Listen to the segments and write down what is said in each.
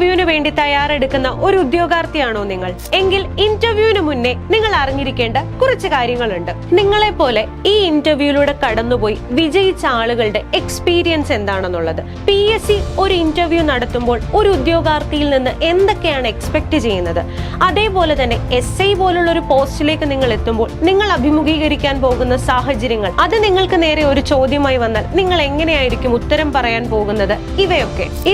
ഇന്റർവ്യൂവിന് വേണ്ടി തയ്യാറെടുക്കുന്ന ഒരു ഉദ്യോഗാർത്ഥിയാണോ നിങ്ങൾ? എങ്കിൽ ഇന്റർവ്യൂവിന് മുന്നേ നിങ്ങൾ അറിഞ്ഞിരിക്കേണ്ട കുറച്ച് കാര്യങ്ങളുണ്ട്. നിങ്ങളെ പോലെ ഈ ഇന്റർവ്യൂയിലൂടെ കടന്നുപോയി വിജയിച്ച ആളുകളുടെ എക്സ്പീരിയൻസ് എന്താണെന്നുള്ളത്. PSC ഒരു ഇന്റർവ്യൂ നടത്തുമ്പോൾ ഒരു ഉദ്യോഗാർത്ഥിയിൽ നിന്ന് എന്തൊക്കെയാണ് എക്സ്പെക്ട് ചെയ്യുന്നത്, അതേപോലെ തന്നെ SI പോലുള്ള ഒരു പോസ്റ്റിലേക്ക് നിങ്ങൾ എത്തുമ്പോൾ നിങ്ങൾ അഭിമുഖീകരിക്കാൻ പോകുന്ന സാഹചര്യങ്ങൾ, അത് നിങ്ങൾക്ക് നേരെ ഒരു ചോദ്യമായി വന്നാൽ നിങ്ങൾ എങ്ങനെയായിരിക്കും ഉത്തരം പറയാൻ പോകുന്നത്,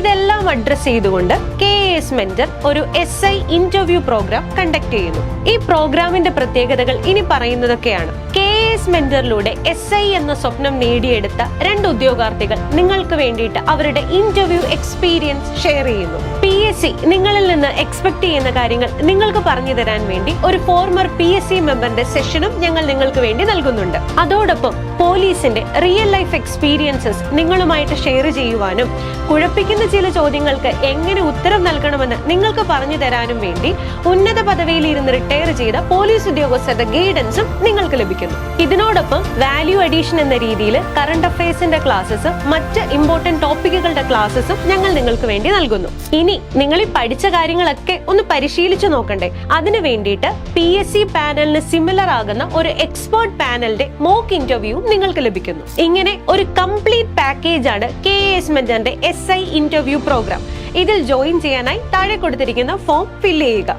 ഇതെല്ലാം അഡ്രസ് ചെയ്തുകൊണ്ട് KAS മെന്റർ ഒരു SI ഇന്റർവ്യൂ പ്രോഗ്രാം കണ്ടക്ട് ചെയ്യുന്നു. ഈ പ്രോഗ്രാമിന്റെ പ്രത്യേകതകൾ ഇനി പറയുന്നതൊക്കെയാണ്. KAS മെന്ററിലൂടെ SI എന്ന സ്വപ്നം നേടിയെടുത്ത 2 ഉദ്യോഗാർത്ഥികൾ നിങ്ങൾക്ക് വേണ്ടിയിട്ട് അവരുടെ ഇന്റർവ്യൂ എക്സ്പീരിയൻസ് ഷെയർ ചെയ്യുന്നു. PSC നിങ്ങളിൽ നിന്ന് എക്സ്പെക്ട് ചെയ്യുന്ന കാര്യങ്ങൾ നിങ്ങൾക്ക് പറഞ്ഞു തരാൻ വേണ്ടി ഒരു ഫോർമർ PSC മെമ്പറിന്റെ സെഷനും ഞങ്ങൾ നിങ്ങൾക്ക് വേണ്ടി നൽകുന്നുണ്ട്. അതോടൊപ്പം പോലീസിന്റെ റിയൽ ലൈഫ് എക്സ്പീരിയൻസസ് നിങ്ങളുമായിട്ട് ഷെയർ ചെയ്യുവാനും കുഴപ്പിക്കുന്ന ചില ചോദ്യങ്ങൾക്ക് എങ്ങനെ ഉത്തരം നൽകണമെന്ന് നിങ്ങൾക്ക് പറഞ്ഞു തരാനും വേണ്ടി ഉന്നത പദവിയിൽ ഇരുന്ന് റിട്ടയർ ചെയ്ത പോലീസ് ഉദ്യോഗസ്ഥരുടെ ഗൈഡൻസും നിങ്ങൾക്ക് ലഭിക്കുന്നു. ഇതിനോടൊപ്പം വാല്യൂ അഡീഷൻ എന്ന രീതിയിൽ കറണ്ട് അഫയേഴ്സിന്റെ ക്ലാസ്സസും മറ്റ് ഇമ്പോർട്ടന്റ് ടോപ്പിക്കുകളുടെ ക്ലാസ്സസും ഞങ്ങൾ നിങ്ങൾക്ക് വേണ്ടി നൽകുന്നു. ഇനി നിങ്ങൾ ഈ പഠിച്ച കാര്യങ്ങളൊക്കെ ഒന്ന് പരിശീലിച്ചു നോക്കണ്ടേ? അതിനു വേണ്ടിയിട്ട് PSC പാനലിന് സിമിലർ ആകുന്ന ഒരു എക്സ്പേർട്ട് പാനലിന്റെ മോക്ക് ഇന്റർവ്യൂ നിങ്ങൾക്ക് ലഭിക്കുന്നു. ഇങ്ങനെ ഒരു കംപ്ലീറ്റ് പാക്കേജ് ആണ് KAS മെന്ററിന്റെ SI ഇന്റർവ്യൂ പ്രോഗ്രാം. ഇതിൽ ജോയിൻ ചെയ്യാനായി താഴെ കൊടുത്തിരിക്കുന്ന ഫോം ഫില്ല് ചെയ്യുക.